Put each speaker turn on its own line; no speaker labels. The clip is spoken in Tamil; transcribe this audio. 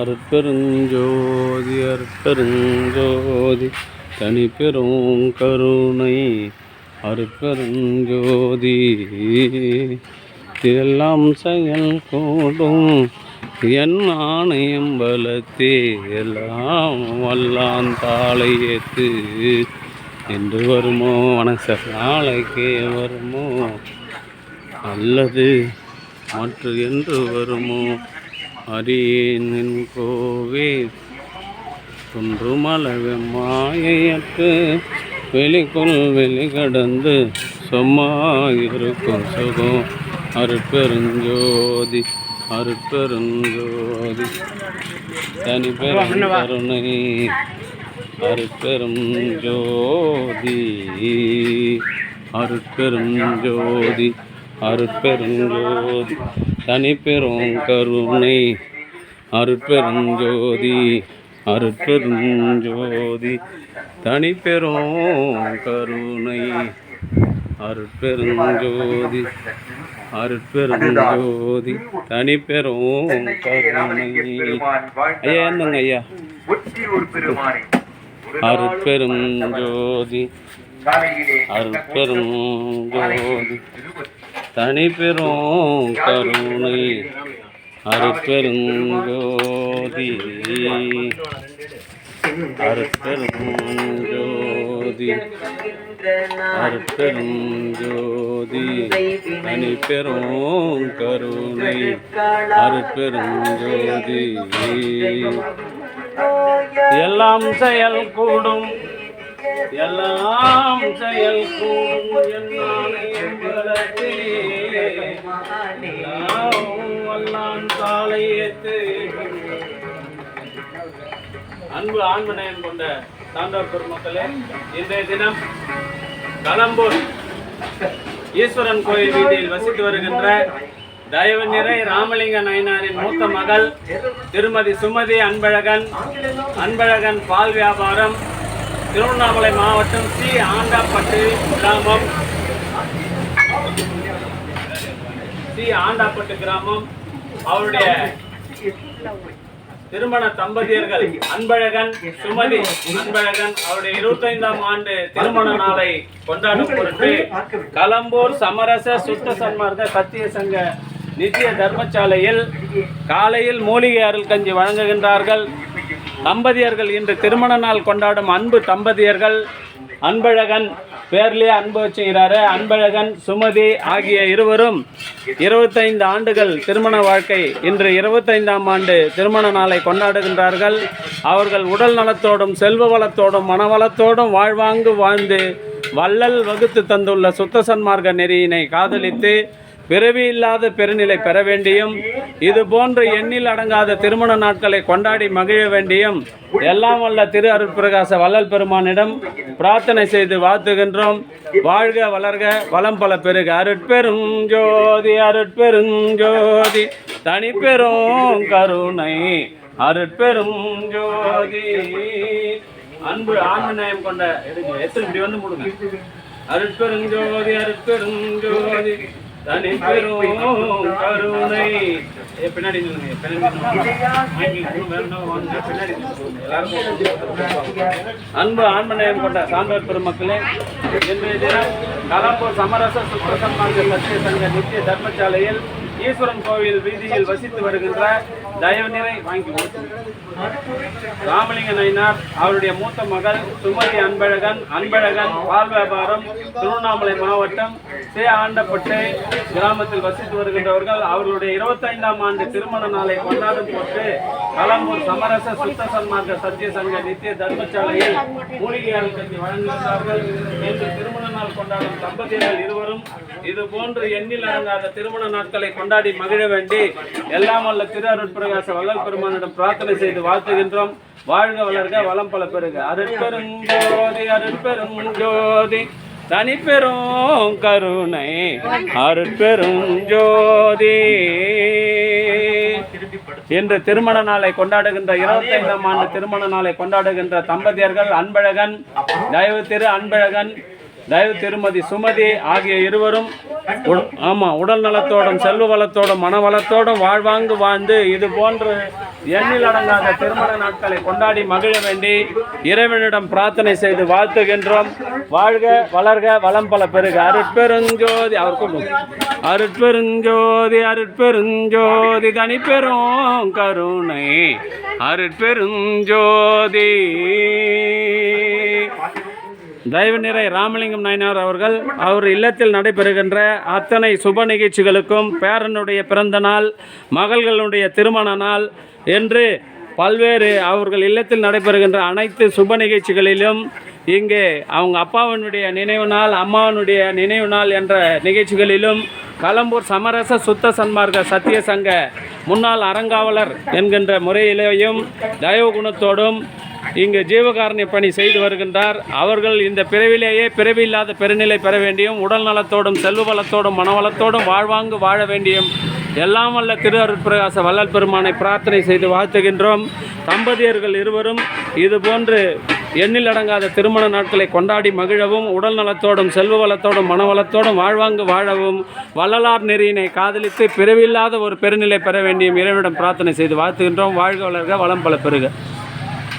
அருட்பெருஞ்சோதி அருட்பெருஞ்சோதி தனிப்பெரும் கருணை அருட்பெருஞ்சோதி எல்லாம் செயல் கூடும் என் ஆணையம் பலத்தே எல்லாம் வல்லான் தாளை ஏற்று என்று வருமோ வணக்கம் சார் நாளைக்கே வருமோ அல்லது மற்ற என்று வருமோ அரியேன் கோவே குன்றுமளவு மாயையற்று வெளிக்குள் வெளிக்கடந்து சும்மாயிருக்கும் சுகம் அருட்பெருஞ்சோதி அருட்பெருஞ்சோதி தனிப்பெரும் கருணை அருட்பெரும் ஜோதி அருட்பெரும் ஜோதி அருட்பெருஞ்சோதி தனிப்பெரும் கருணை அருட்பெருஞ்சோதி அருட்பெருஞ்சோதி தனிப்பெரும் கருணை அருட்பெருஞ்சோதி அருட்பெருஞ்சோதி தனிப்பெரும் கருணை ஐயா என்னங்க ஐயா அருட்பெருஞ்சோதி அருட்பெருஞ்சோதி தனிப்பெரும் கருணை அருட்பெருஞ்சோதி அருட்பெருஞ்சோதி அருட்பெருஞ்சோதி தனிப்பெரும் கருணை அருட்பெருஞ்சோதி எல்லாம் செயல் கூடும் எல்லாம் செயல் கூடும் எல்லாம் காலை ஏற்று அன்பு ஆண்மனையன் கொண்ட சான்றோர் பெருமக்களே, இன்றைய தினம் களம்பூர் ஈஸ்வரன் கோயில் வீதியில் வசித்து வருகின்ற தயவு நிறை ராமலிங்க நயினாரின் மூத்த மகள் திருமதி சுமதி அன்பழகன் பால் வியாபாரம், திருவண்ணாமலை மாவட்டம் சி ஆண்டாப்பட்டு கிராமம் அவருடைய திருமண தம்பதியர்கள் அன்பழகன் சுமதி அன்பழகன் அவருடைய 25ஆம் ஆண்டு திருமண நாளை கொண்டாடும் பொருட்டு களம்பூர் சமரச சுத்த சன்மார்க்க சத்திய சங்க நித்திய தர்மசாலையில் காலையில் மூலிகை அருள் கஞ்சி வழங்குகின்றார்கள். தம்பதியர்கள் இன்று திருமண நாள் கொண்டாடும் அன்பு தம்பதியர்கள் அன்பழகன் பேர்லேயே அன்பு வச்சுக்கிறாரு. அன்பழகன் சுமதி ஆகிய இருவரும் 25 ஆண்டுகள் திருமண வாழ்க்கை இன்று 25ஆம் ஆண்டு திருமண நாளை கொண்டாடுகின்றார்கள். அவர்கள் உடல் நலத்தோடும் செல்வ வளத்தோடும் மனவளத்தோடும் வாழ்வாங்கு வாழ்ந்து வள்ளல் வகுத்து தந்துள்ள சுத்த சன்மார்க்க நெறியினை காதலித்து பிறவி இல்லாத பெருநிலை பெற வேண்டியும் இது போன்ற எண்ணில் அடங்காத திருமண நாட்களை கொண்டாடி மகிழ வேண்டியும் எல்லாம் வல்ல திரு அருட்பிரகாச வள்ளல் பெருமானிடம் பிரார்த்தனை செய்து வாழ்த்துகின்றோம். வாழ்க வளர்க வளம் பல பெருக. அருட்பெருஞ்சோதி அருட்பெருஞ்சோதி தனிப்பெரும் கருணை அருட்பெருஞ்சோதி அன்பு ஆண்மநேயம் கொண்ட இப்படி வந்து முடுங்க. அருட்பெருஞ்சோதி அருட்பெருஞ்சோதி தனிப்பெரும் கருணை பின்னாடி அன்பு ஆண்மநேயம் கொண்ட சான்றோர் பெருமக்களே, இன்றைய தினம் களம்பூர் சமரச சுத்த சன்மார்க்க சத்திய சங்க நித்திய தர்மசாலையில் ஈஸ்வரன் கோவில் வீதியில் வசித்து வருகின்ற தயவு நிறை ராமலிங்க நயினார் அவருடைய மூத்த மகள் சுமதி அன்பழகன் பால் வியாபாரம், திருவண்ணாமலை மாவட்டம் சே ஆண்டப்பட்டு கிராமத்தில் வசித்து வருகின்றவர்கள் அவர்களுடைய 25ஆம் ஆண்டு திருமண நாளை கொண்டாடும் போட்டு களம்பூர் சமரச சுத்த சன்மார்க்க சத்திய சங்க நித்திய தர்மசாலையில் மூலிகை அருள் கஞ்சி வழங்குகிறார்கள். இன்று திருமண நாள் கொண்டாடும் தம்பதியர்கள் இருவரும் இது போன்று எண்ணில் அடங்காத திருமண நாட்களை கொண்டாடி மகிழ வேண்டி எல்லாம் வல்ல திரு அருட்பிரகாச வள்ளல் பெருமானிடம் பிரார்த்தனை செய்து வாழ்த்துகின்றோம். வாழ்க வளர்க வளம் பல பெருக. அருட்பெருஞ்சோதி அருட்பெருஞ்சோதி தனிப்பெரும் கருணை அருட்பெருஞ்சோதி. இன்று திருமண நாளை கொண்டாடுகின்ற 25ஆம் ஆண்டு திருமண நாளை கொண்டாடுகின்ற தம்பதியர்கள் அன்பழகன் தயவு திரு அன்பழகன் தயவு திருமதி சுமதி ஆகிய இருவரும் உடல் நலத்தோடும் செல்வ வளத்தோடும் மன வளத்தோடும் வாழ்வாங்கு வாழ்ந்து இது போன்ற எண்ணில் அடங்காத திருமண நாட்களை கொண்டாடி மகிழ வேண்டி இறைவனிடம் பிரார்த்தனை செய்து வாழ்த்துகின்றோம். வாழ்க வளர்க வளம் பல பெருக. அருட்பெருஞ்சோதி அவருக்கும் அருட்பெருஞ்சோதி அருட்பெருஞ்சோதி தனிப்பெரும் கருணை அருட்பெருஞ்சோதி. தயவு நிறை ராமலிங்கம் நாயனார் அவர்கள் அவர் இல்லத்தில் நடைபெறுகின்ற அத்தனை சுப நிகழ்ச்சிகளுக்கும் பேரனுடைய பிறந்த நாள், மகள்களுடைய திருமண நாள் என்று பல்வேறு அவர்கள் இல்லத்தில் நடைபெறுகின்ற அனைத்து சுப நிகழ்ச்சிகளிலும் இங்கே அவங்க அப்பாவினுடைய நினைவு நாள், அம்மாவனுடைய நினைவு நாள் என்ற நிகழ்ச்சிகளிலும் களம்பூர் சமரச சுத்த சன்மார்க்க சத்திய சங்க முன்னாள் அறங்காவலர் என்கின்ற முறையிலேயும் தயவு குணத்தோடும் இங்கு ஜீவகாருண்ய பணி செய்து வருகின்றார். அவர்கள் இந்த பிறவிலேயே பிறவி இல்லாத பெருநிலை பெற வேண்டியும் உடல் நலத்தோடும் செல்வ வளத்தோடும் மனவளத்தோடும் வாழ்வாங்கு வாழ வேண்டியும் எல்லாம் வல்ல திரு அருட்பிரகாச வள்ளல் பெருமானை பிரார்த்தனை செய்து வாழ்த்துகின்றோம். தம்பதியர்கள் இருவரும் இதுபோன்று எண்ணில் அடங்காத திருமண நாட்களை கொண்டாடி மகிழவும் உடல் நலத்தோடும் செல்வ வளத்தோடும் மனவளத்தோடும் வாழ்வாங்கு வாழவும் வள்ளலார் நெறியினை காதலித்து பிறவில்லாத ஒரு பெருநிலை பெற வேண்டியும் இறைவனிடம் பிரார்த்தனை செய்து வாழ்த்துகின்றோம். வாழ்க வளர்க வளம் பல பெருக.